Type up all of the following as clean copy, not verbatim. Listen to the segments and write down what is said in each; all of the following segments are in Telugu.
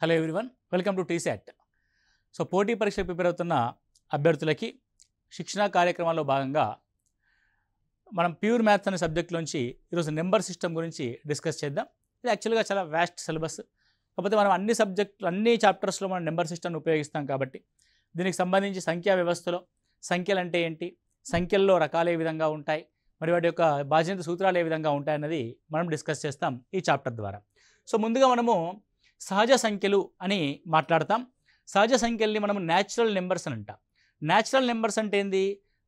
Hello everyone, welcome to T-SAT. So పోటీ పరీక్ష ప్రిపేర్ అవుతున్న అభ్యర్థులకి శిక్షణా కార్యక్రమాల్లో భాగంగా మనం ప్యూర్ మ్యాథ్స్ అనే సబ్జెక్ట్లోంచి ఈరోజు నెంబర్ సిస్టమ్ గురించి డిస్కస్ చేద్దాం. ఇది యాక్చువల్గా చాలా వ్యాస్ట్ సిలబస్. కాకపోతే మనం అన్ని చాప్టర్స్లో మనం నెంబర్ సిస్టమ్ని ఉపయోగిస్తాం కాబట్టి దీనికి సంబంధించి సంఖ్యా వ్యవస్థలో సంఖ్యలు అంటే ఏంటి, సంఖ్యల్లో రకాలు ఏ విధంగా ఉంటాయి, మరి వాటి యొక్క బాధ్యత సూత్రాలు ఏ విధంగా ఉంటాయన్నది మనం డిస్కస్ చేస్తాం ఈ చాప్టర్ ద్వారా. సో ముందుగా మనము సహజ సంఖ్యలు అని మాట్లాడతాం. సహజ సంఖ్యల్ని మనము న్యాచురల్ నెంబర్స్ అని అంటాం. న్యాచురల్ నెంబర్స్ అంటే ఏంది?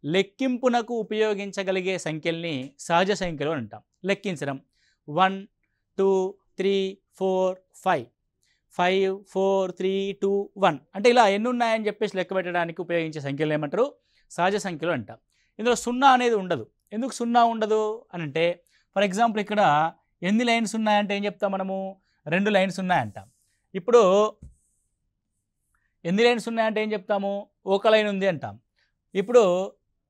లెక్కింపునకు ఉపయోగించగలిగే సంఖ్యల్ని సహజ సంఖ్యలు అని అంటాం. లెక్కించడం 1 2 3 4 5 5 4 3 2 1 అంటే ఇలా ఎన్ని ఉన్నాయని చెప్పేసి లెక్క పెట్టడానికి ఉపయోగించే సంఖ్యలు ఏమంటారు? సహజ సంఖ్యలు అంటాం. ఇందులో సున్నా అనేది ఉండదు. ఎందుకు సున్నా ఉండదు అని అంటే, ఫర్ ఎగ్జాంపుల్ ఇక్కడ ఎన్ని లైన్స్ ఉన్నాయంటే ఏం చెప్తాం మనము? 2 లైన్స్ ఉన్నాయంటాం. ఇప్పుడు ఎన్ని లైన్స్ ఉన్నాయంటే ఏం చెప్తాము? ఒక లైన్ ఉంది అంటాం. ఇప్పుడు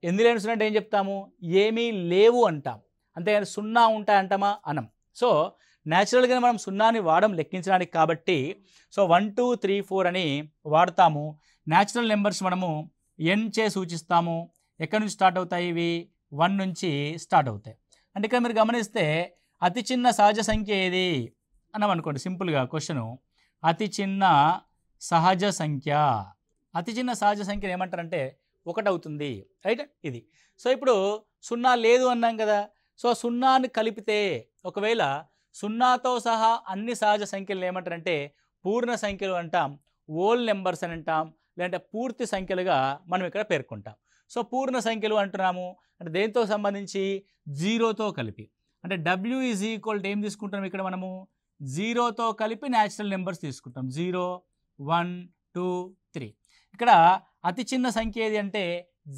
ఎన్ని లైన్స్ ఉన్నాయంటే ఏం చెప్తాము? ఏమీ లేవు అంటాం. అంతేగాని సున్నా ఉంటాయంటామా? అనం. సో న్యాచురల్గా మనం సున్నాని వాడడం లెక్కించడానికి కాబట్టి సో 1 2 3 4 అని వాడతాము. న్యాచురల్ నెంబర్స్ మనము n చే సూచిస్తాము. ఎక్కడి నుంచి స్టార్ట్ అవుతాయి? ఇవి 1 నుంచి స్టార్ట్ అవుతాయి. అంటే ఇక్కడ మీరు గమనిస్తే అతి చిన్న సహజ సంఖ్య ఏది అన్నాం అనుకోండి. సింపుల్గా క్వశ్చను, అతి చిన్న సహజ సంఖ్య. అతి చిన్న సహజ సంఖ్య ఏమంటారంటే 1 అవుతుంది, రైట్? ఇది. సో ఇప్పుడు సున్నా లేదు అన్నాం కదా. సో సున్నాని కలిపితే ఒకవేళ సున్నాతో సహా అన్ని సహజ సంఖ్యలు ఏమంటారంటే పూర్ణ సంఖ్యలు అంటాం, ఓల్ నెంబర్స్ అని అంటాం, లేదంటే పూర్తి సంఖ్యలుగా మనం ఇక్కడ పేర్కొంటాం. సో పూర్ణ సంఖ్యలు అంటున్నాము అంటే దేంతో సంబంధించి? జీరోతో కలిపి. అంటే W ఈజ్ ఈక్వల్ టు ఏం తీసుకుంటాం ఇక్కడ మనము? జీరోతో కలిపి న్యాచురల్ నెంబర్స్ తీసుకుంటాం. 0 1 2 3. ఇక్కడ అతి చిన్న సంఖ్య ఏది అంటే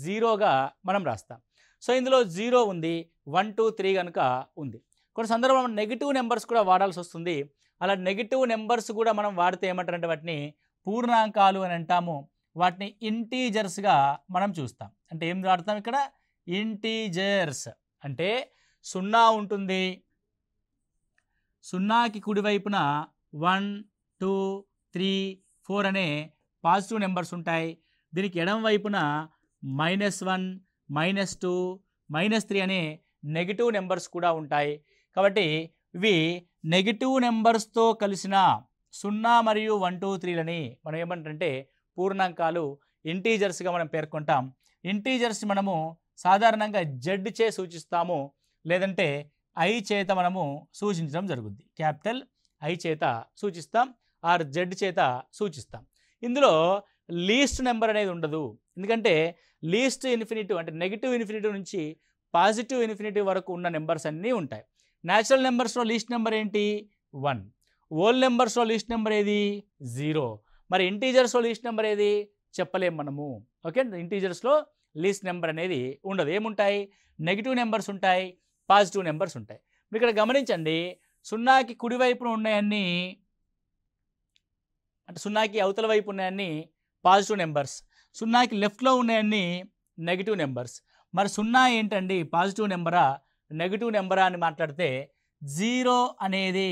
0గా మనం రాస్తాం. సో ఇందులో 0 ఉంది, 1 2 3 కనుక ఉంది. కొన్ని సందర్భంలో నెగిటివ్ నెంబర్స్ కూడా వాడాల్సి వస్తుంది. అలా నెగిటివ్ నెంబర్స్ కూడా మనం వాడితే ఏమంటారంటే వాటిని పూర్ణాంకాలు అని అంటాము. వాటిని ఇంటీజర్స్గా మనం చూస్తాం. అంటే ఏం వాడతాం ఇక్కడ? ఇంటీజర్స్. అంటే సున్నా ఉంటుంది, సున్నాకి కుడివైపున 1 2 3 4 అనే పాజిటివ్ నెంబర్స్ ఉంటాయి. దీనికి ఎడమ వైపున -1 -2 -3 అనే నెగిటివ్ నెంబర్స్ కూడా ఉంటాయి. కాబట్టి ఇవి నెగిటివ్ నెంబర్స్తో కలిసిన 0 మరియు 1 2 3లని మనం ఏమంటారంటే పూర్ణాంకాలు, ఇంటీజర్స్గా మనం పేర్కొంటాం. ఇంటీజర్స్ మనము సాధారణంగా Z చే సూచిస్తాము, లేదంటే I చేత మనము సూచించడం జరుగుద్ది. క్యాపిటల్ I చేత సూచిస్తాం, ఆర్ Z చేత సూచిస్తాం. ఇందులో లీస్ట్ నెంబర్ అనేది ఉండదు. ఎందుకంటే లీస్ట్ ఇన్ఫినిటివ్ అంటే నెగిటివ్ ఇన్ఫినిటివ్ నుంచి పాజిటివ్ ఇన్ఫినిటివ్ వరకు ఉన్న నెంబర్స్ అన్నీ ఉంటాయి. న్యాచురల్ నెంబర్స్లో లీస్ట్ నెంబర్ ఏంటి? 1. ఓల్ నెంబర్స్లో లీస్ట్ నెంబర్ ఏది? 0. మరి ఇంటీజర్స్లో లీస్ట్ నెంబర్ ఏది? చెప్పలేం మనము. ఓకే, ఇంటీజర్స్లో లీస్ట్ నెంబర్ అనేది ఉండదు. ఏముంటాయి? నెగిటివ్ నెంబర్స్ ఉంటాయి, పాజిటివ్ నెంబర్స్ ఉంటాయి. మీరు ఇక్కడ గమనించండి, సున్నాకి కుడివైపున ఉన్నాయన్నీ అంటే సున్నాకి అవతల వైపు ఉన్నాయన్నీ పాజిటివ్ నెంబర్స్, సున్నాకి లెఫ్ట్లో ఉన్నాయన్నీ నెగిటివ్ నెంబర్స్. మరి సున్నా ఏంటండి? పాజిటివ్ నెంబరా నెగిటివ్ నెంబరా అని మాట్లాడితే 0 అనేది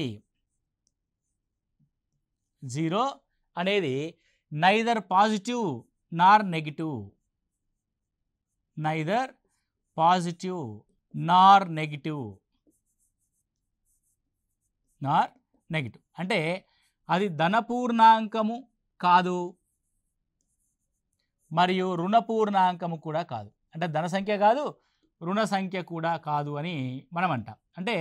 నైదర్ పాజిటివ్ నార్ నెగిటివ్. నైదర్ పాజిటివ్ నార్ నెగిటివ్. అంటే అది ధనపూర్ణాంకము కాదు, మరియు రుణపూర్ణాంకము కూడా కాదు. అంటే ధన సంఖ్య కాదు, రుణ సంఖ్య కూడా కాదు అని మనం అంటాం. అంటే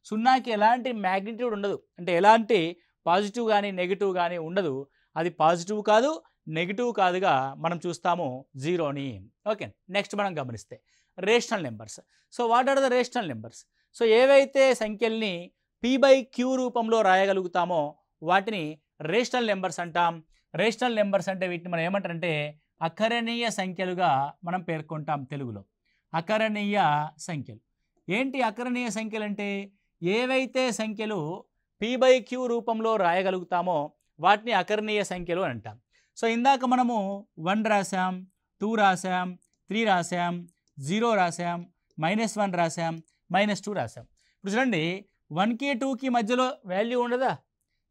సున్నాకి ఎలాంటి మ్యాగ్నిట్యూడ్ ఉండదు, అంటే ఎలాంటి పాజిటివ్ కానీ నెగిటివ్ కానీ ఉండదు. అది పాజిటివ్ కాదు, నెగిటివ్ కాదుగా మనం చూస్తాము 0ని. ఓకే, నెక్స్ట్ మనం గమనిస్తే rational numbers. So what are the rational numbers? So ఏవైతే సంఖ్యల్ని P/Q రూపంలో రాయగలుగుతామో వాటిని రేషనల్ నెంబర్స్ అంటాం. రేషనల్ నెంబర్స్ అంటే వీటిని మనం ఏమంటారంటే అకరణీయ సంఖ్యలుగా మనం పేర్కొంటాం తెలుగులో. అకరణీయ సంఖ్యలు. ఏంటి అకరణీయ సంఖ్యలు అంటే? ఏవైతే సంఖ్యలు P/Q రూపంలో రాయగలుగుతామో వాటిని అకరణీయ సంఖ్యలు అని అంటాం. సో ఇందాక మనము 1 రాసాం, 2 రాసాం, 3 రాసాం, 0 రాసాం, -1 రాసాం, -2 రాసాం. ఇప్పుడు చూడండి, 1కి 2కి మధ్యలో వాల్యూ ఉండదా?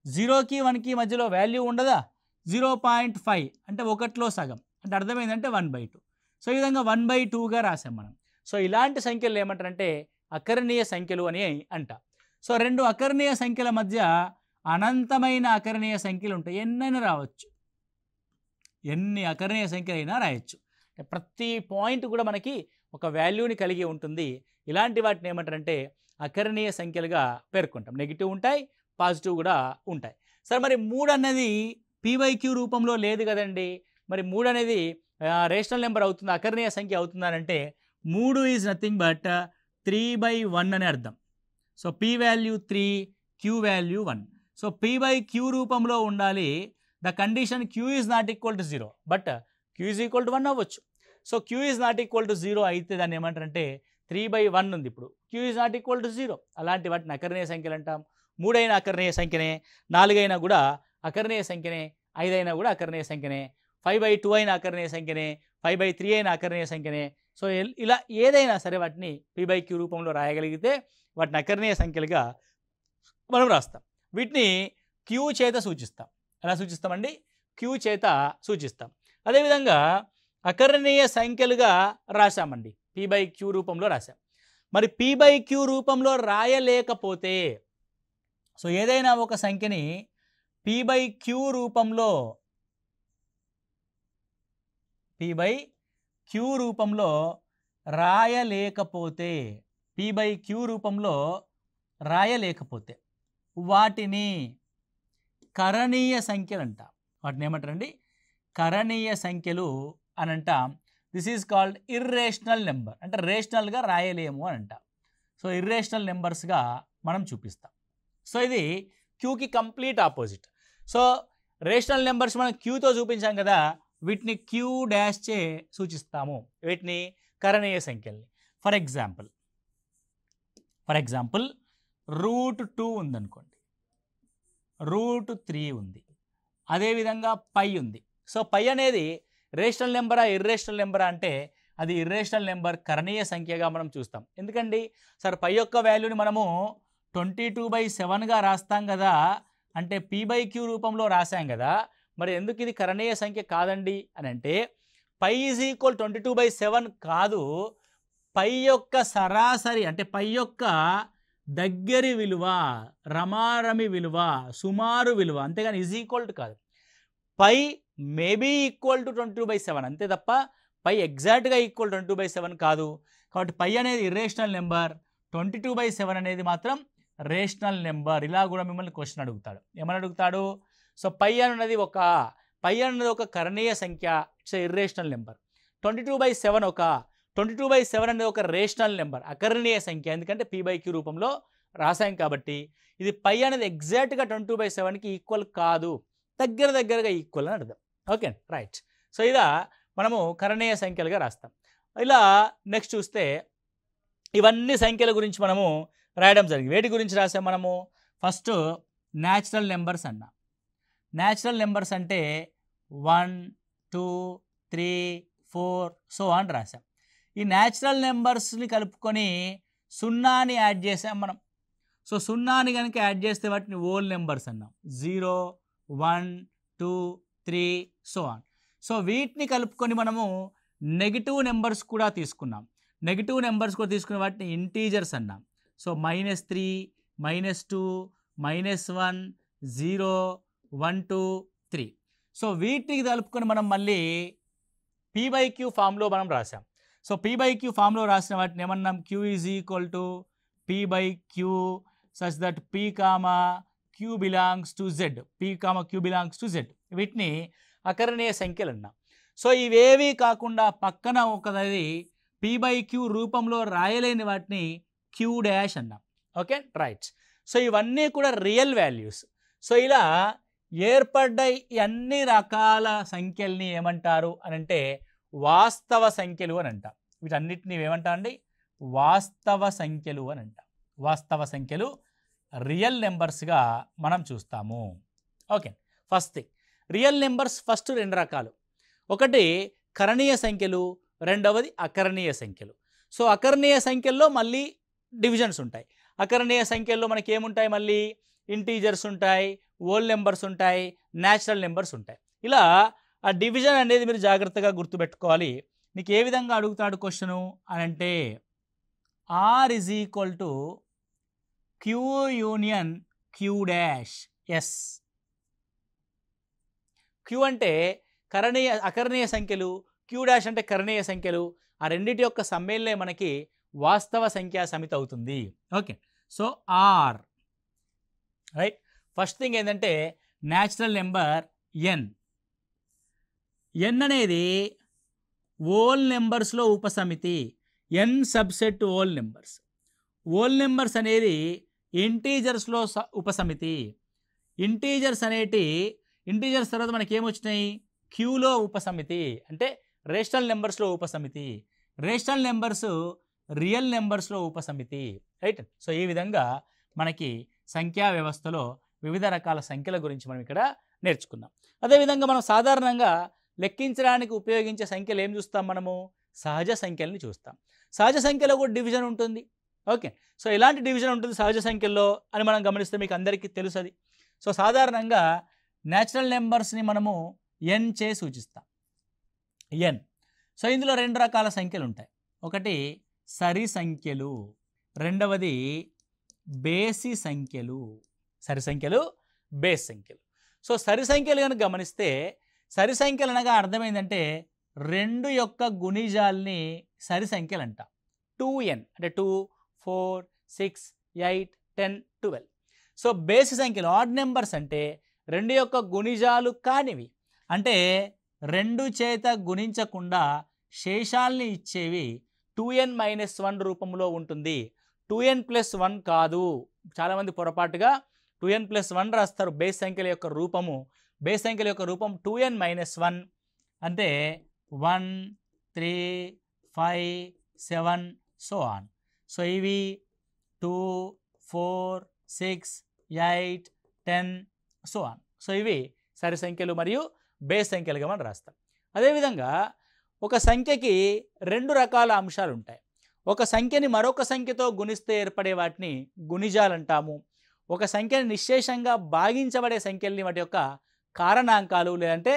0కి 1కి మధ్యలో వాల్యూ ఉండదా? 0.5 అంటే ఒకటిలో సగం అంటే అర్థమైందంటే 1/2. సో ఈ విధంగా 1/2గా రాసాం మనం. సో ఇలాంటి సంఖ్యలు ఏమంటారంటే అకరణీయ సంఖ్యలు అని అంట. సో రెండు అకరణీయ సంఖ్యల మధ్య అనంతమైన అకరణీయ సంఖ్యలు ఉంటాయి. ఎన్నైనా రావచ్చు, ఎన్ని అకరణీయ సంఖ్యలైనా రాయొచ్చు. ప్రతి పాయింట్ కూడా మనకి ఒక వాల్యూని కలిగి ఉంటుంది. ఇలాంటి వాటిని ఏమంటారంటే అకరణీయ సంఖ్యలుగా పేర్కొంటాం. నెగిటివ్ ఉంటాయి, పాజిటివ్ కూడా ఉంటాయి. సరే, మరి 3 అన్నది p/q రూపంలో లేదు కదండి. మరి 3 అనేది రేషనల్ నెంబర్ అవుతుంది, అకరణీయ సంఖ్య అవుతుందనంటే 3 ఈజ్ నథింగ్ బట్ 3/1 అని అర్థం. So p value 3, q value 1. So p/q రూపంలో ఉండాలి. The condition q is not equal to 0 but q is equal to 1 అవ్వచ్చు. So q is not equal to 0 అయితే దాన్ని ఏమంటారంటే 3/1 ఉంది. ఇప్పుడు q is not equal to 0. అలాంటి వాటిని అకరణీయ సంఖ్యలు అంటాం. 3 అయినా అకరణీయ సంఖ్యనే, 4 అయినా కూడా అకరణీయ సంఖ్యనే, 5 అయినా కూడా అకరణీయ సంఖ్యనే, 5/2 అయినా అకరణీయ సంఖ్యనే, 5/3 అయినా అకరణీయ సంఖ్యనే. సో ఇలా ఏదైనా సరే వాటిని p/q రూపంలో రాయగలిగితే వాటిని అకరణీయ సంఖ్యలుగా మనం రాస్తాం. వీటిని q చేత సూచిస్తాం. ఎలా సూచిస్తామండి? q చేత సూచిస్తాం. అదేవిధంగా అకరణీయ సంఖ్యలుగా రాశామండి, p/q రూపంలో రాశాం. మరి p/q రూపంలో రాయలేకపోతే, సో ఏదైనా ఒక సంఖ్యని p/q రూపంలో రాయలేకపోతే వాటిని కరణీయ సంఖ్యలు అంటాం. వాటిని ఏమంటారండి? కరణీయ సంఖ్యలు అని అంటాం. This is called irrational number. అంటే రేషనల్గా రాయలేము అని అంటాం. సో ఇర్రేషనల్ నెంబర్స్గా మనం చూపిస్తాం. సో ఇది క్యూకి complete opposite. So rational numbers మనం క్యూతో చూపించాం కదా, వీటిని క్యూ డాష్ చే సూచిస్తాము. వీటిని కరణీయ సంఖ్యల్ని. ఫర్ ఎగ్జాంపుల్ √2 ఉందనుకోండి, √3 ఉంది, అదేవిధంగా పై ఉంది. సో పై అనేది రేషనల్ నెంబరా ఇర్రేషనల్ నెంబరా అంటే అది ఇర్రేషనల్ నెంబర్, కరణీయ సంఖ్యగా మనం చూస్తాం. ఎందుకండి సార్ పై యొక్క వాల్యూని మనము 22/7గా రాస్తాం కదా, అంటే p/q రూపంలో రాసాం కదా, మరి ఎందుకు ఇది కరణీయ సంఖ్య కాదండి అని అంటే పై ఈజ్ ఈక్వల్ 22/7 కాదు, పై యొక్క సరాసరి అంటే పై యొక్క దగ్గరి విలువ, రమారమి విలువ, సుమారు విలువ, అంతేగాని ఈజ్ ఈక్వల్ టు కాదు. పై మేబీ ఈక్వల్ టు 22/7 అంతే తప్ప పై ఎగ్జాక్ట్గా ఈక్వల్ 22/7 కాదు. కాబట్టి పై అనేది ఇర్రేషనల్ నెంబర్, 22/7 అనేది మాత్రం రేషనల్ నెంబర్. ఇలా కూడా మిమ్మల్ని క్వశ్చన్ అడుగుతాడు. ఏమని అడుగుతాడు? సో పై అన్నది ఒక కరణీయ సంఖ్య, ఇట్స్ ఇర్రేషనల్ నెంబర్. 22/7 అనేది ఒక రేషనల్ నెంబర్, అకరణీయ సంఖ్య. ఎందుకంటే p/q రూపంలో రాసాం కాబట్టి. ఇది పై అనేది ఎగ్జాక్ట్గా 22/7కి ఈక్వల్ కాదు, దగ్గరగా ఈక్వల్ అని అర్థం. Okay right. సో ఇలా మనము కరణీయ సంఖ్యలుగా రాస్తాం. ఇలా నెక్స్ట్ చూస్తే ఇవన్నీ సంఖ్యల గురించి మనము రాయడం జరిగింది. వేటి గురించి రాసాం మనము? ఫస్ట్ న్యాచురల్ నెంబర్స్ అన్నా. న్యాచురల్ నెంబర్స్ అంటే 1, 2, 3, 4 సో అని రాసాం. ఈ న్యాచురల్ నెంబర్స్ని కలుపుకొని సున్నాని యాడ్ చేసాం మనం. సో సున్నాని కనుక యాడ్ చేస్తే వాటిని హోల్ నెంబర్స్ అన్నాం. 0, 1, 2, 3 సో ఆన్. సో వీటిని కలుపుకొని మనము నెగిటివ్ నెంబర్స్ కూడా తీసుకున్నాం. నెగిటివ్ నెంబర్స్ కూడా తీసుకున్న వాటిని ఇంటీజర్స్ అన్నాం. సో -3, -2, -1, 0, 1, 2, 3. సో వీటికి కలుపుకొని మనం మళ్ళీ p/q ఫామ్లో మనం రాసాం. సో p/q ఫామ్లో రాసిన వాటిని ఏమన్నాం? q is equal to p/q such that p, q belongs to z. p, q belongs to z. వీటిని అకరణీయ సంఖ్యలు అన్నాం. సో ఇవేవి కాకుండా పక్కన ఒకది p/q రూపంలో రాయలేని వాటిని q డాష్ అన్నాం. Okay right. సో ఇవన్నీ కూడా రియల్ వాల్యూస్. సో ఇలా ఏర్పడ్డ ఈ అన్ని రకాల సంఖ్యల్ని ఏమంటారు అని అంటే వాస్తవ సంఖ్యలు అని అంటాం. వీటన్నిటిని ఏమంటామండి? వాస్తవ సంఖ్యలు అని అంటాం. వాస్తవ సంఖ్యలు రియల్ నెంబర్స్గా మనం చూస్తాము. Okay first thing, real numbers first 2 రకాలు. ఒకటి కరణీయ సంఖ్యలు, రెండవది అకరణీయ సంఖ్యలు. సో అకరణీయ సంఖ్యల్లో మళ్ళీ డివిజన్స్ ఉంటాయి. అకరణీయ సంఖ్యల్లో మనకి ఏముంటాయి? మళ్ళీ ఇంటీజర్స్ ఉంటాయి, హోల్ నెంబర్స్ ఉంటాయి, న్యాచురల్ నెంబర్స్ ఉంటాయి. ఇలా ఆ డివిజన్ అనేది మీరు జాగ్రత్తగా గుర్తుపెట్టుకోవాలి. నీకు ఏ విధంగా అడుగుతాడు క్వశ్చను అని అంటే R is equal to Q union Q dash S. Q అంటే అకరణీయ సంఖ్యలు, క్యూ డాష్ అంటే కరణీయ సంఖ్యలు. ఆ రెండింటి యొక్క సమ్మేళనే మనకి వాస్తవ సంఖ్యా సమితి అవుతుంది. Okay, so all right. First thing ఏంటంటే న్యాచురల్ నెంబర్ ఎన్. ఎన్ అనేది హోల్ నెంబర్స్లో ఉపసమితి. N subset whole numbers. Whole numbers అనేది ఇంటీజర్స్లో ఉపసమితి. ఇంటీజర్స్ తర్వాత మనకి ఏమొచ్చినాయి? క్యూలో ఉపసమితి అంటే రేషనల్ నెంబర్స్లో ఉపసమితి. రేషనల్ నెంబర్స్ రియల్ నెంబర్స్లో ఉపసమితి. రైట్. సో ఈ విధంగా మనకి సంఖ్యా వ్యవస్థలో వివిధ రకాల సంఖ్యల గురించి మనం ఇక్కడ నేర్చుకున్నాం. అదేవిధంగా మనం సాధారణంగా లెక్కించడానికి ఉపయోగించే సంఖ్యలు ఏం చూస్తాం? మనము సహజ సంఖ్యల్ని చూస్తాం. సహజ సంఖ్యలో కూడా డివిజన్ ఉంటుంది. ఓకే, సో ఎలాంటి డివిజన్ ఉంటుంది సహజ సంఖ్యల్లో అని మనం గమనిస్తే మీకు అందరికీ తెలుసు అది. సో సాధారణంగా న్యాచురల్ నెంబర్స్ని మనము ఎన్ చే సూచిస్తాం. ఎన్. సో ఇందులో రెండు రకాల సంఖ్యలు ఉంటాయి. ఒకటి సరి సంఖ్యలు, రెండవది బేసి సంఖ్యలు. సరి సంఖ్యలు, బేస్ సంఖ్యలు. సో సరి సంఖ్యలు కనుక గమనిస్తే సరి సంఖ్యలు అనగా అర్థమైందంటే రెండు యొక్క గుణిజాల్ని సరి సంఖ్యలు అంటాం. 2n అంటే 2, 4, 6, 8, 10, 12. సో బేసి సంఖ్యలు ఆడ్ నెంబర్స్ అంటే రెండు యొక్క గుణిజాలు కానివి, అంటే రెండు చేత గుణించకుండా శేషాల్ని ఇచ్చేవి 2n-1 రూపంలో ఉంటుంది. 2n+1 కాదు. చాలామంది పొరపాటుగా 2n+1 రాస్తారు బేస్ సంఖ్యల యొక్క రూపము. బేస్ సంఖ్యల యొక్క రూపం 2n-1 అంటే 1, 3, 5, 7 సో ఆన్. సో ఇవి 2, 4, 6, 8, 10 సో ఆన్. సో ఇవి సరి సంఖ్యలు మరియు బేస్ సంఖ్యలుగా మనం రాస్తాం. అదేవిధంగా ఒక సంఖ్యకి రెండు రకాల అంశాలు ఉంటాయి. ఒక సంఖ్యని మరొక సంఖ్యతో గుణిస్తే ఏర్పడే వాటిని గుణిజాలు అంటాము. ఒక సంఖ్యని నిశ్శేషంగా భాగించబడే సంఖ్యల్ని వాటి యొక్క కారణాంకాలు లేదంటే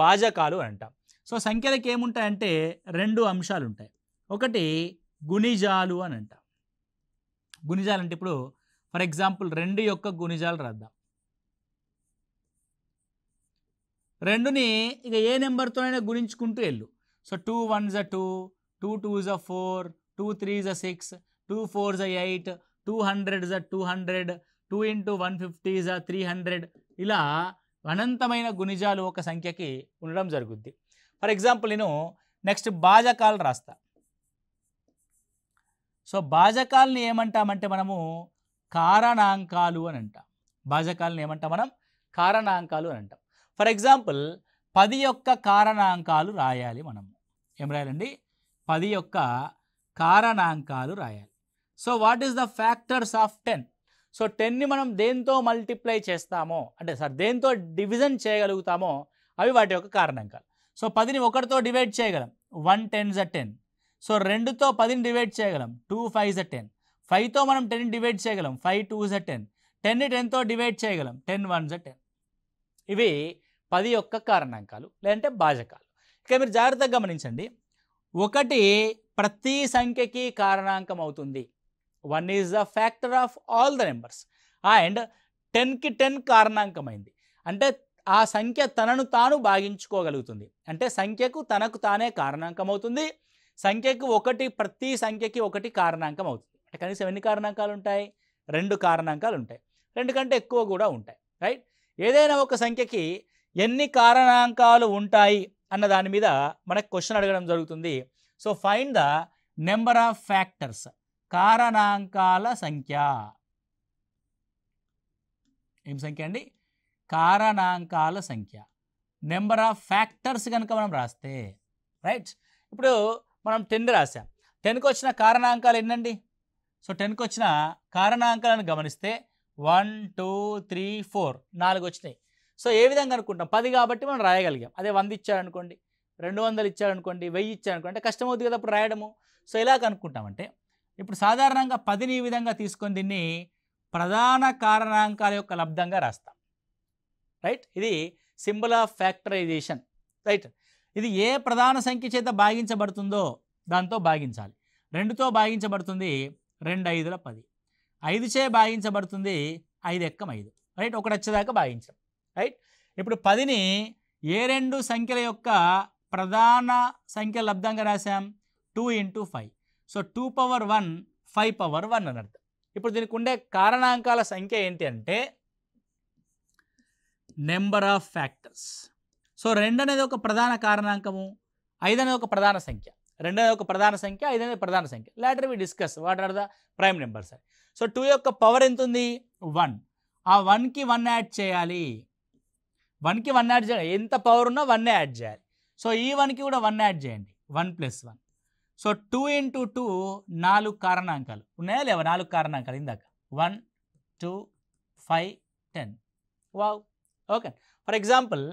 భాజకాలు అంటాం. సో సంఖ్యలకి ఏముంటాయంటే రెండు అంశాలు ఉంటాయి. ఒకటి గుణిజాలు అని అంటాం. గుణిజాలు అంటే ఇప్పుడు ఫర్ ఎగ్జాంపుల్ 2 యొక్క గుణిజాలు రాద్దాం. 2ని ఇక ఏ నెంబర్తోనైనా గుణించుకుంటూ వెళ్ళు. So 2 1s are 2, 2 2s are 4, 2 3s are 6, 2 4s are 8, 200s are 200, 2 into 150s are 300. ఇలా అనంతమైన గుణిజాలు ఒక సంఖ్యకి ఉండడం జరుగుద్ది. ఫర్ ఎగ్జాంపుల్ నేను నెక్స్ట్ భాజకాలు రాస్తా. సో భాజకాలని ఏమంటామంటే మనము కారణాంకాలు అని అంటాం. భాజకాలను ఏమంటాం మనం? కారణాంకాలు అని అంటాం. ఫర్ ఎగ్జాంపుల్ 10 యొక్క కారణాంకాలు రాయాలి. మనము ఏం రాయాలండి? 10 యొక్క కారణాంకాలు రాయాలి. So what is the factors of 10? So 10ని మనం దేంతో మల్టిప్లై చేస్తామో అంటే దేంతో డివిజన్ చేయగలుగుతామో అవి వాటి యొక్క కారణాంకాలు. సో 10ని 1తో డివైడ్ చేయగలం, 1 10s are 10. సో 2తో 10ని డివైడ్ చేయగలం, 2 5s are 10. 5తో మనం 10ని డివైడ్ చేయగలం, 5 2s are 10. 10ని 10తో డివైడ్ చేయగలం, 10 1s are 10. ఇవి 10 యొక్క కారణాంకాలు లేదంటే భాజకాలు. ఇక మీరు జాగ్రత్తగా గమనించండి. 1 ప్రతి సంఖ్యకి కారణాంకం అవుతుంది. 1 is the factor of all the numbers. And 10కి 10 కారణాంకమైంది అంటే ఆ సంఖ్య తనను తాను భాగించుకోగలుగుతుంది. అంటే సంఖ్యకు తనకు తానే కారణాంకం అవుతుంది. సంఖ్యకు 1 ప్రతి సంఖ్యకి 1 కారణాంకం అవుతుంది. అంటే కనీసం ఎన్ని కారణాంకాలు ఉంటాయి? 2 కారణాంకాలు ఉంటాయి. 2 కంటే ఎక్కువ కూడా ఉంటాయి. రైట్. ఏదైనా ఒక సంఖ్యకి ఎన్ని కారణాంకాలు ఉంటాయి అన్న దాని మీద మనకు క్వశ్చన్ అడగడం జరుగుతుంది. So find the number of factors. కారణాంకాల సంఖ్య. ఏం సంఖ్య అండి? కారణాంకాల సంఖ్య. నెంబర్ ఆఫ్ ఫ్యాక్టర్స్ కనుక మనం రాస్తే రైట్. ఇప్పుడు మనం 10 రాసాం. 10కి వచ్చిన కారణాంకాలు ఎన్నండి? సో 10కి వచ్చిన కారణాంకాలను గమనిస్తే 1 2 3 4 4 వచ్చినాయి. సో ఏ విధంగా అనుకుంటాం? 10 కాబట్టి మనం రాయగలిగాం. అదే 100 ఇచ్చాడనుకోండి, 200 ఇచ్చాడనుకోండి, 1000 ఇచ్చాడనుకోండి అంటే కష్టమవుతుంది కదా అప్పుడు రాయడము. సో ఎలా కనుక్కుంటామంటే ఇప్పుడు సాధారణంగా 10ని ఈ విధంగా తీసుకొని దీన్ని ప్రధాన కారణాంకాల యొక్క లబ్ధంగా రాస్తాం. రైట్, ఇది సింబల్ ఆఫ్ ఫ్యాక్టరైజేషన్. రైట్, ఇది ఏ ప్రధాన సంఖ్య చేత భాగించబడుతుందో దాంతో భాగించాలి. 2తో భాగించబడుతుంది 2 5ల 10, 5 చే భాగించబడుతుంది 5 ఎక్కం 5. రైట్, ఒకటి వచ్చేదాకా భాగించాం. రైట్, ఇప్పుడు 10ని ఏ రెండు సంఖ్యల యొక్క ప్రధాన సంఖ్య లబ్ధంగా రాసాం? 2 × 5. సో 2 పవర్ 1 5 పవర్ 1 అని అర్థం. ఇప్పుడు దీనికి ఉండే కారణాంకాల సంఖ్య ఏంటి అంటే నెంబర్ ఆఫ్ ఫ్యాక్టర్స్. సో 2 అనేది ఒక ప్రధాన కారణాంకము, 5 అనేది ఒక ప్రధాన సంఖ్య. 2 అనేది ఒక ప్రధాన సంఖ్య, 5 అనేది ప్రధాన సంఖ్య. Later we discuss what are the prime numbers. So 2 యొక్క పవర్ ఎంత ఉంది? 1. ఆ 1కి 1 యాడ్ చేయాలి. 1కి 1 యాడ్ చేయాలి. ఎంత పవర్ ఉన్నా 1 యాడ్ చేయాలి. సో ఈ 1కి కూడా 1 యాడ్ చేయండి. 1 + 1. సో 2 × 2 4 కారణాంకాలు ఉన్నాయా లేవా? 4 కారణాంకాలు ఇందాక 1 2 5 10. Wow, okay. ఫర్ ఎగ్జాంపుల్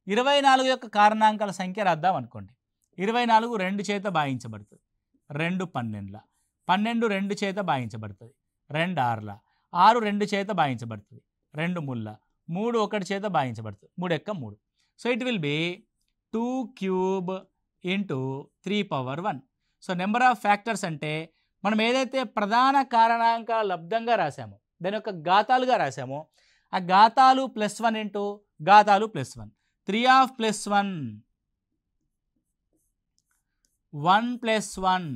24 యొక్క కారణాంకాల సంఖ్య రాద్దాం అనుకోండి. 24 2 చేత భాగించబడుతుంది, 2 12ల, 12 2 చేత భాగించబడుతుంది, 2 6ల, 6 2 చేత భాగించబడుతుంది, 2 3ల, 3 1 చేత భాగించబడుతుంది, 3 ఎక్కం 3. So it will be 2³ × 3 power 1. So number of factors అంటే మనం ఏదైతే ప్రధాన కారణాంకాల లబ్ధంగా రాసామో దాని యొక్క ఘాతాలుగా రాసామో ఆ ఘాతాలు +1 × ఘాతాలు +1. 3 of +1 1 + 1.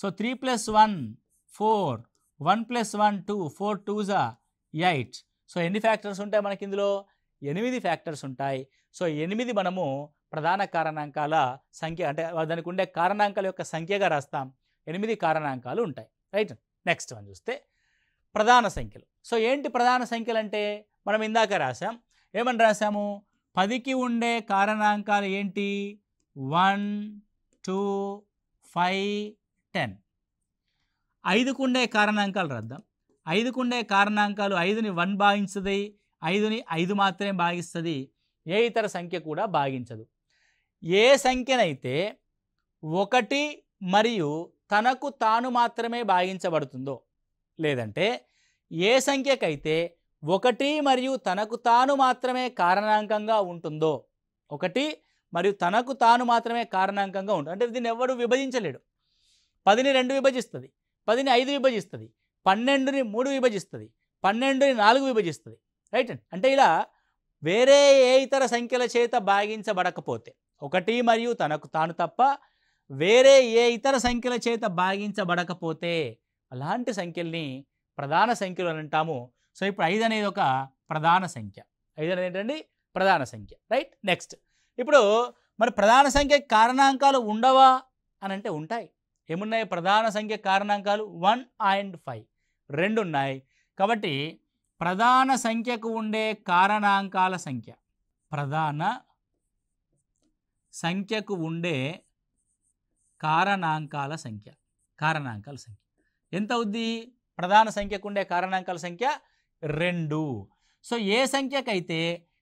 So 3 + 1 4, 1 + 1 2, 4 2s 8. సో ఎన్ని ఫ్యాక్టర్స్ ఉంటాయి మనకి ఇందులో? 8 ఫ్యాక్టర్స్ ఉంటాయి. సో 8 మనము ప్రధాన కారణాంకాల సంఖ్య అంటే దానికి ఉండే కారణాంకాల యొక్క సంఖ్యగా రాస్తాం. 8 కారణాంకాలు ఉంటాయి. రైట్, నెక్స్ట్ వన్ చూస్తే ప్రధాన సంఖ్యలు. సో ఏంటి ప్రధాన సంఖ్యలు అంటే మనం ఇందాక రాసాం. ఏమని రాసాము? 10కి ఉండే కారణాంకాలు ఏంటి? 1 2 5 10. 5కు ఉండే కారణాంకాలు రాద్దాం. 5కు ఉండే కారణాంకాలు 5ని 1 భాగిస్తుంది, 5ని 5 మాత్రమే భాగిస్తుంది, ఏ ఇతర సంఖ్య కూడా భాగించదు. ఏ సంఖ్యనైతే 1 మరియు తనకు తాను మాత్రమే భాగించబడుతుందో, లేదంటే ఏ సంఖ్యకైతే 1 మరియు తనకు తాను మాత్రమే కారణాంకంగా ఉంటుందో, 1 మరియు తనకు తాను మాత్రమే కారణాంకంగా ఉంటుంది. అంటే దీన్ని ఎవడు విభజించలేడు. 10ని 2 విభజిస్తుంది, 10ని 5 విభజిస్తుంది, 12ని 3 విభజిస్తుంది, 12ని 4 విభజిస్తుంది. రైట్, అంటే ఇలా వేరే ఏ ఇతర సంఖ్యల చేత భాగించబడకపోతే, 1 మరియు తనకు తాను తప్ప వేరే ఏ ఇతర సంఖ్యల చేత భాగించబడకపోతే అలాంటి సంఖ్యల్ని ప్రధాన సంఖ్యలు అని అంటాము. సో ఇప్పుడు 5 అనేది ఒక ప్రధాన సంఖ్య. 5 అనేది ఏంటండి? ప్రధాన సంఖ్య. రైట్, నెక్స్ట్ ఇప్పుడు మరి ప్రధాన సంఖ్య కారణాంకాలు ఉండవా అని అంటే ఉంటాయి. ఏమున్నాయి? ప్రధాన సంఖ్య కారణాంకాలు 1 and 5 2 ఉన్నాయి. కాబట్టి ప్రధాన సంఖ్యకు ఉండే కారణాంకాల సంఖ్య, ప్రధాన సంఖ్యకు ఉండే కారణాంకాల సంఖ్య ఎంత అవుద్ది? ప్రధాన సంఖ్యకు ఉండే కారణాంకాల సంఖ్య 2. సో ఏ సంఖ్యకైతే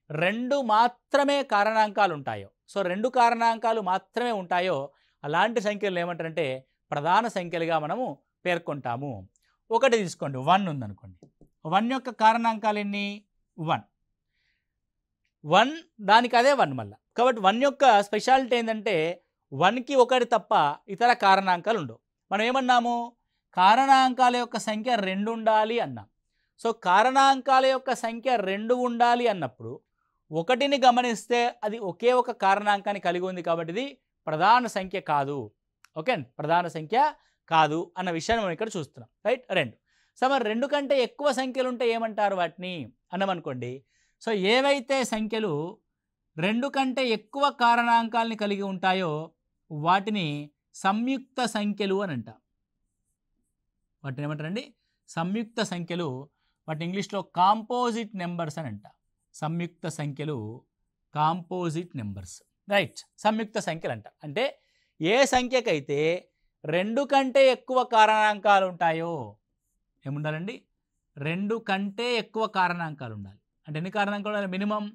2 మాత్రమే కారణాంకాలు ఉంటాయో, సో 2 కారణాంకాలు మాత్రమే ఉంటాయో అలాంటి సంఖ్యలు ఏమంటారంటే ప్రధాన సంఖ్యలుగా మనము పేర్కొంటాము. ఒకటి తీసుకోండి, 1 ఉందనుకోండి. 1 యొక్క కారణాంకాలు ఎన్ని? 1 దానికి అదే 1 మళ్ళీ. కాబట్టి 1 యొక్క స్పెషాలిటీ ఏంటంటే 1కి 1 తప్ప ఇతర కారణాంకాలు ఉండవు. మనం ఏమన్నాము? కారణాంకాల యొక్క సంఖ్య 2 ఉండాలి అన్నాం. సో కారణాంకాల యొక్క సంఖ్య 2 ఉండాలి అన్నప్పుడు 1ని గమనిస్తే అది ఒకే ఒక కారణాంకాన్ని కలిగి ఉంది కాబట్టి ఇది ప్రధాన సంఖ్య కాదు. ఓకే, ప్రధాన సంఖ్య కాదు అన్న విషయాన్ని మనం ఇక్కడ చూస్తున్నాం. రైట్, 2. సో మరి 2 కంటే ఎక్కువ సంఖ్యలు ఉంటే ఏమంటారు వాటిని అన్నామనుకోండి. సో ఏవైతే సంఖ్యలు 2 కంటే ఎక్కువ కారణాంకాలని కలిగి ఉంటాయో వాటిని సంయుక్త సంఖ్యలు అని అంటాం. వాటిని ఏమంటారండి? సంయుక్త సంఖ్యలు. వాటిని ఇంగ్లీష్లో కాంపోజిట్ నెంబర్స్ అని అంటాం. సంయుక్త సంఖ్యలు, కాంపోజిట్ నెంబర్స్. రైట్, సంయుక్త సంఖ్యలు అంట. అంటే ఏ సంఖ్యకైతే 2 కంటే ఎక్కువ కారణాంకాలు ఉంటాయో ఏముండాలండి? 2 కంటే ఎక్కువ కారణాంకాలు ఉండాలి. అంటే ఎన్ని కారణాంకాలు ఉండాలి? మినిమం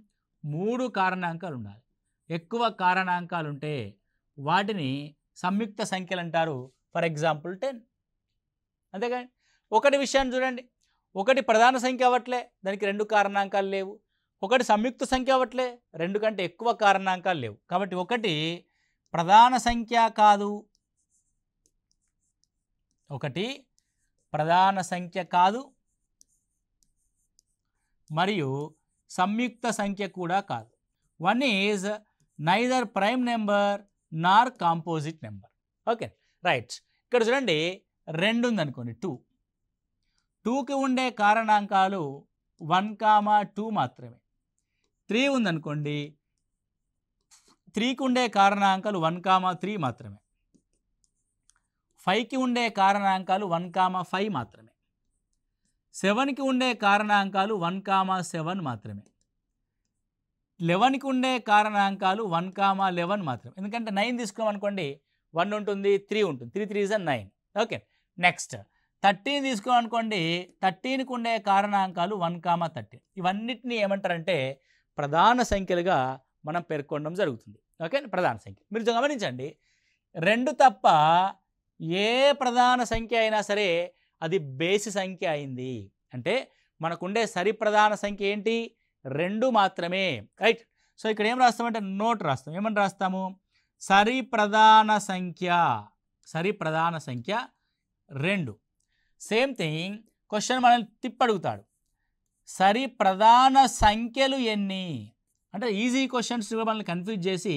3 కారణాంకాలు ఉండాలి. ఎక్కువ కారణాంకాలు ఉంటే వాటిని సంయుక్త సంఖ్యలు అంటారు. For example 10. అంతేకాని ఒకటి విషయాన్ని చూడండి, ఒకటి ప్రధాన సంఖ్య అవ్వట్లే, దానికి 2 కారణాంకాలు లేవు. ఒకటి సంయుక్త సంఖ్య అవ్వట్లే, 2 కంటే ఎక్కువ కారణాంకాలు లేవు. కాబట్టి ఒకటి ప్రధాన సంఖ్య కాదు, ఒకటి ప్రధాన సంఖ్య కాదు, మరియు సంయుక్త సంఖ్య కూడా కాదు. One is neither prime number Nar composite number. Okay right. ఇక్కడ చూడండి 2 ఉందనుకోండి, 2. 2కి ఉండే కారణాంకాలు 1, 2 మాత్రమే. 3 ఉందనుకోండి, 3కి ఉండే కారణాంకాలు 1, 3 మాత్రమే. 5కి ఉండే కారణాంకాలు 1, 5 మాత్రమే. 7కి ఉండే కారణాంకాలు 1, 7 మాత్రమే. 11కి ఉండే కారణాంకాలు 1, 11 మాత్రమే. ఎందుకంటే 9 తీసుకున్నాం అనుకోండి, 1 ఉంటుంది, 3 ఉంటుంది, 3 3 is 9. ఓకే నెక్స్ట్ 13 తీసుకోవాలి అనుకోండి, 13కి ఉండే కారణాంకాలు 1, 13. ఇవన్నిటిని ఏమంటారంటే ప్రధాన సంఖ్యలుగా మనం పేర్కొనడం జరుగుతుంది. ఓకే ప్రధాన సంఖ్య. మీరు గమనించండి, 2 తప్ప ఏ ప్రధాన సంఖ్య అయినా సరే అది బేసి సంఖ్య అయింది. అంటే మనకుండే సరి ప్రధాన సంఖ్య ఏంటి? 2 మాత్రమే. రైట్. సో ఇక్కడ ఏం రాస్తామంటే నోట్ రాస్తాం. ఏమని రాస్తాము? సరి ప్రధాన సంఖ్య, సరి ప్రధాన సంఖ్య 2. సేమ్ థింగ్ క్వశ్చన్ మనల్ని తిప్పడుగుతాడు, సరి ప్రధాన సంఖ్యలు ఎన్ని? అంటే ఈజీ క్వశ్చన్స్ మనల్ని కన్ఫ్యూజ్ చేసి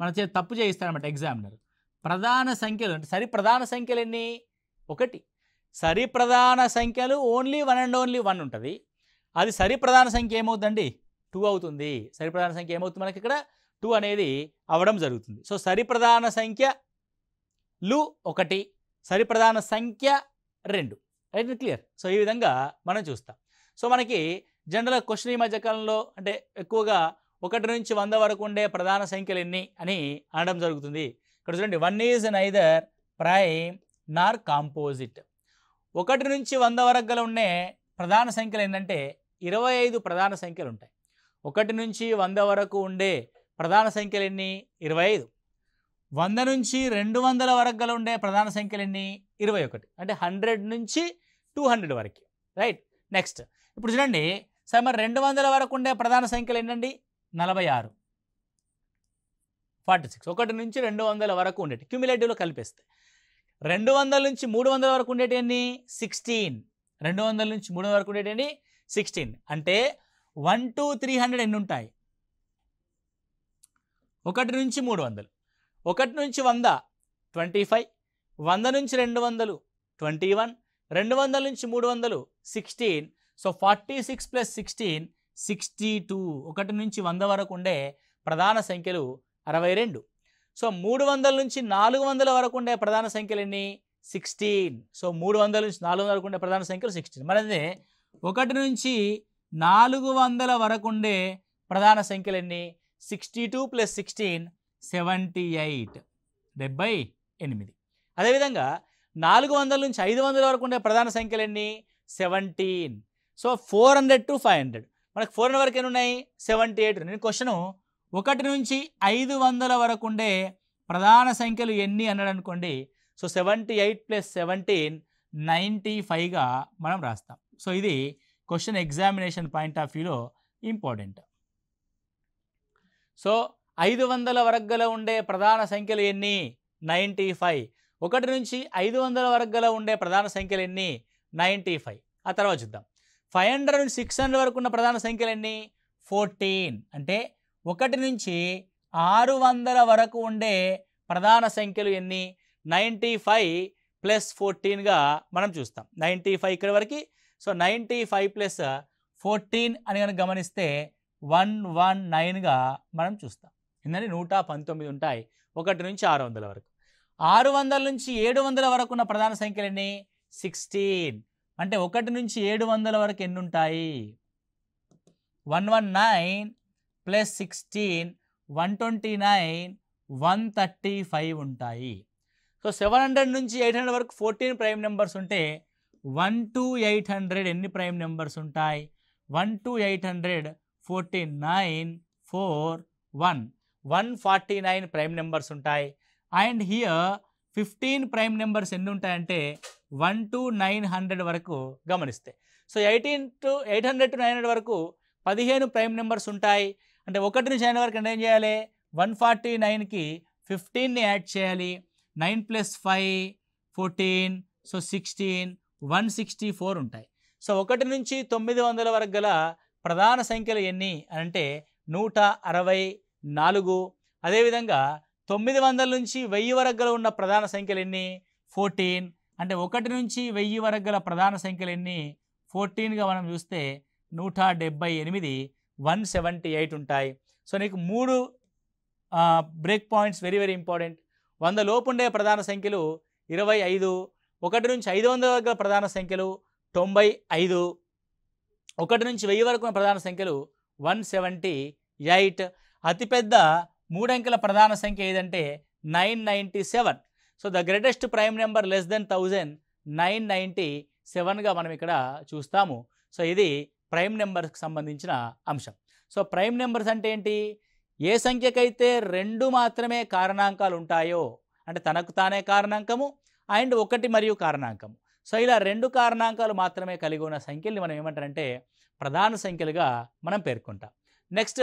మన చేతి తప్పు చేయిస్తారన్నమాట ఎగ్జామినర్. ప్రధాన సంఖ్యలు అంటే సరి ప్రధాన సంఖ్యలు ఎన్ని? 1. సరి ప్రధాన సంఖ్యలు ఓన్లీ 1 and only 1 ఉంటుంది. అది సరి ప్రధాన సంఖ్య ఏమవుతుందండి? 2 అవుతుంది. సరి ప్రధాన సంఖ్య ఏమవుతుంది? మనకి ఇక్కడ 2 అనేది అవ్వడం జరుగుతుంది. సో సరి ప్రధాన సంఖ్యలు 1, సరి ప్రధాన సంఖ్య 2. Right clear. సో ఈ విధంగా మనం చూస్తాం. సో మనకి జనరల్ క్వశ్చన్ ఈ మధ్యకాలంలో అంటే ఎక్కువగా 1 నుంచి 100 వరకు ఉండే ప్రధాన సంఖ్యలు ఎన్ని అని అనడం జరుగుతుంది. ఇక్కడ చూడండి, 1 is neither prime Nar composite. 1 నుంచి 100 వరకు గల ఉండే ప్రధాన సంఖ్యలు ఏంటంటే 25 ప్రధాన సంఖ్యలు ఉంటాయి. 1 నుంచి 100 వరకు ఉండే ప్రధాన సంఖ్యలు ఎన్ని? 25. 100 నుంచి 200 వరకు గల ఉండే ప్రధాన సంఖ్యలు ఎన్ని? 21. అంటే 100 నుంచి 200 వరకు. రైట్. నెక్స్ట్ ఇప్పుడు చూడండి, సార్ మరి 200 వరకు ఉండే ప్రధాన సంఖ్యలు ఏంటండి? 46, 46. 1 నుంచి 200 వరకు ఉండేటి క్యూములేటివ్లో కలిపేస్తే. 200 నుంచి 300 వరకు ఉండేటి ఎన్ని? 16. 200 నుంచి 300 వరకు ఉండేటి ఎన్ని? 16. అంటే 1 to 300 ఎన్ని ఉంటాయి? 1 నుంచి 300. 1 నుంచి 100 25, 100 నుంచి 200 21, 200 నుంచి 300 16. సో 46 + 16 62. 1 నుంచి 100 వరకు ఉండే ప్రధాన సంఖ్యలు 62. సో 300 నుంచి 400 వరకు ఉండే ప్రధాన సంఖ్యలు ఎన్ని? 16. సో 300 నుంచి 400 వరకు ఉండే ప్రధాన సంఖ్యలు 16. మనదే 1 నుంచి 400 వరకు ఉండే ప్రధాన సంఖ్యలు ఎన్ని? 62 + 16 78, 78. అదేవిధంగా 400 నుంచి 500 వరకు ఉండే ప్రధాన సంఖ్యలు ఎన్ని? 17. సో 400 to 500 మనకు 400 వరకు ఎన్ని ఉన్నాయి? 78. నేను క్వశ్చను 1 నుంచి 500 వరకు ఉండే ప్రధాన సంఖ్యలు ఎన్ని అన్నాడు అనుకోండి. సో 78 + 17 95గా మనం రాస్తాం. సో ఇది క్వశ్చన్ ఎగ్జామినేషన్ పాయింట్ ఆఫ్ వ్యూలో ఇంపార్టెంట్. సో 500 వరకు గల ఉండే ప్రధాన సంఖ్యలు ఎన్ని? 95. 1 నుంచి 500 వరకు గల ఉండే ప్రధాన సంఖ్యలు ఎన్ని? 95. ఆ తర్వాత చూద్దాం. 500 నుంచి 600 వరకు ఉన్న ప్రధాన సంఖ్యలు ఎన్ని? 14. అంటే 1 నుంచి 600 వరకు ఉండే ప్రధాన సంఖ్యలు ఎన్ని? 95 + 14గా మనం చూస్తాం. 95 ఇక్కడ వరకు. సో 95 + 14 అని కనుక గమనిస్తే 119గా మనం చూస్తాం. ఎందుకంటే 119 ఉంటాయి 1 నుంచి 600 వరకు. 600 నుంచి 700 వరకు ఉన్న ప్రధాన సంఖ్యలు ఎన్ని? 16. అంటే 1 నుంచి 700 వరకు ఎన్ని ఉంటాయి? 119 + 16 129 135 ఉంటాయి. సో 700 నుంచి 800 వరకు 14 ప్రైమ్ నెంబర్స్ ఉంటే 1 to 800 ఎన్ని ప్రైమ్ నెంబర్స్ ఉంటాయి? 1 to 800 14 9 4 1 149 ప్రైమ్ నెంబర్స్ ఉంటాయి. అండ్ హియర్ 15 ప్రైమ్ నెంబర్స్ ఎన్ని ఉంటాయంటే 1 to 900 వరకు గమనిస్తే. సో 800 to 900 వరకు 15 ప్రైమ్ నెంబర్స్ ఉంటాయి. అంటే 1 నుంచి 9 వరకు అంటే ఏం చేయాలి? 149కి 15ని యాడ్ చేయాలి. 9 + 5 14, సో 16, 164 ఉంటాయి. సో 1 నుంచి 900 వరకు గల ప్రధాన సంఖ్యలు ఎన్ని అంటే 164. అదేవిధంగా 900 నుంచి 1000 వరకు గల ఉన్న ప్రధాన సంఖ్యలు ఎన్ని? 14. అంటే 1 నుంచి 1000 వరకు గల ప్రధాన సంఖ్యలు ఎన్ని? 14గా మనం చూస్తే 178, 178 ఉంటాయి. సో నీకు 3 break points very very important. 100 లోపు ఉండే ప్రధాన సంఖ్యలు 25, 1 నుంచి 500 వరకు గల ప్రధాన సంఖ్యలు 95, 1 నుంచి 1000 వరకు ఉన్న ప్రధాన సంఖ్యలు 178. అతిపెద్ద 3 అంకెల ప్రధాన సంఖ్య ఏదంటే 997. So the greatest prime number less than 1000 997గా మనం ఇక్కడ చూస్తాము. సో ఇది ప్రైమ్ నెంబర్స్కి సంబంధించిన అంశం. సో ప్రైమ్ నెంబర్స్ అంటే ఏంటి? ఏ సంఖ్యకైతే 2 మాత్రమే కారణాంకాలు ఉంటాయో, అంటే తనకు తానే కారణాంకము అండ్ 1 మరియు కారణాంకము. సో ఇలా 2 కారణాంకాలు మాత్రమే కలిగి ఉన్న సంఖ్యల్ని మనం ఏమంటారంటే ప్రధాన సంఖ్యలుగా మనం పేర్కొంటాం. నెక్స్ట్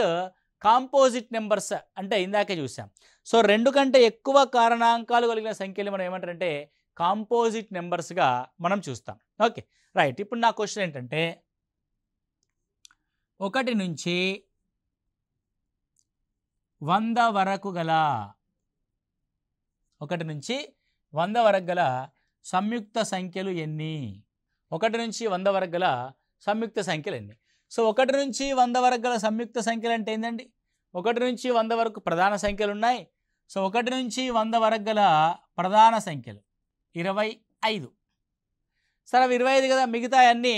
కాంపోజిట్ నెంబర్స్ అంటే ఇందాకే చూసాం. సో 2 కంటే ఎక్కువ కారణాంకాలు కలిగిన సంఖ్యలు మనం ఏమంటారంటే కాంపోజిట్ నెంబర్స్గా మనం చూస్తాం. Okay right. ఇప్పుడు నా క్వశ్చన్ ఏంటంటే 1 నుంచి 100 వరకు గల 1 నుంచి 100 వరకు గల సంయుక్త సంఖ్యలు ఎన్ని? 1 నుంచి 100 వరకు గల సంయుక్త సంఖ్యలు ఎన్ని? సో 1 నుంచి 100 వరకు గల సంయుక్త సంఖ్యలు అంటే ఏంటండి? 1 నుంచి 100 వరకు ప్రధాన సంఖ్యలు ఉన్నాయి. సో 1 నుంచి 100 వరకు గల ప్రధాన సంఖ్యలు 25. సరే 25 కదా, మిగతా అన్నీ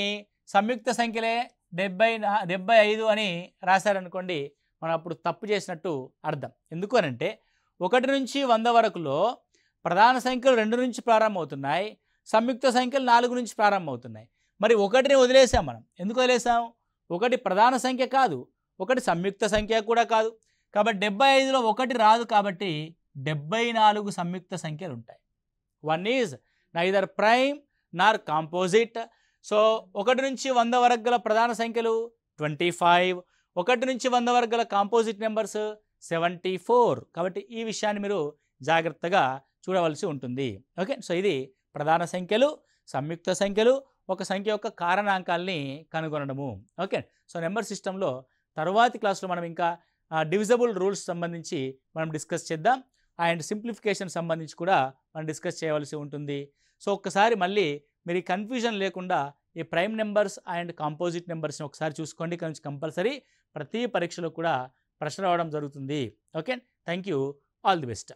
సంయుక్త సంఖ్యలే 75 అని రాశారనుకోండి, మనం అప్పుడు తప్పు చేసినట్టు అర్థం. ఎందుకు అనంటే 1 నుంచి 100 వరకులో ప్రధాన సంఖ్యలు 2 నుంచి ప్రారంభమవుతున్నాయి, సంయుక్త సంఖ్యలు 4 నుంచి ప్రారంభమవుతున్నాయి. మరి 1ని వదిలేసాం మనం. ఎందుకు వదిలేసాం? 1 ప్రధాన సంఖ్య కాదు, 1 సంయుక్త సంఖ్య కూడా కాదు. కాబట్టి 75లో 1 రాదు, కాబట్టి 74 సంయుక్త సంఖ్యలు ఉంటాయి. 1 is neither prime Nar composite. So 1 నుంచి 100 వరకు గల ప్రధాన సంఖ్యలు 25, 1 నుంచి 100 వరకు గల కాంపోజిట్ నెంబర్స్ 74. కాబట్టి ఈ విషయాన్ని మీరు జాగ్రత్తగా చూడవలసి ఉంటుంది. ఓకే, సో ఇది ప్రధాన సంఖ్యలు, సంయుక్త సంఖ్యలు, ఒక సంఖ్య యొక్క కారణాంకాల్ని కనుగొనడము. ఓకే, సో నెంబర్ సిస్టంలో తరువాతి క్లాస్లో మనం ఇంకా డివిజబుల్ రూల్స్ సంబంధించి మనం డిస్కస్ చేద్దాం. అండ్ సింప్లిఫికేషన్ సంబంధించి కూడా మనం డిస్కస్ చేయవలసి ఉంటుంది. సో ఒక్కసారి మళ్ళీ మీరు కన్ఫ్యూజన్ లేకుండా ఈ ప్రైమ్ నెంబర్స్ అండ్ కాంపోజిట్ నెంబర్స్ని ఒకసారి చూసుకోండి. కొంచెం కంపల్సరీ ప్రతి పరీక్షలో కూడా ప్రశ్న రావడం జరుగుతుంది. Okay, thank you, all the best.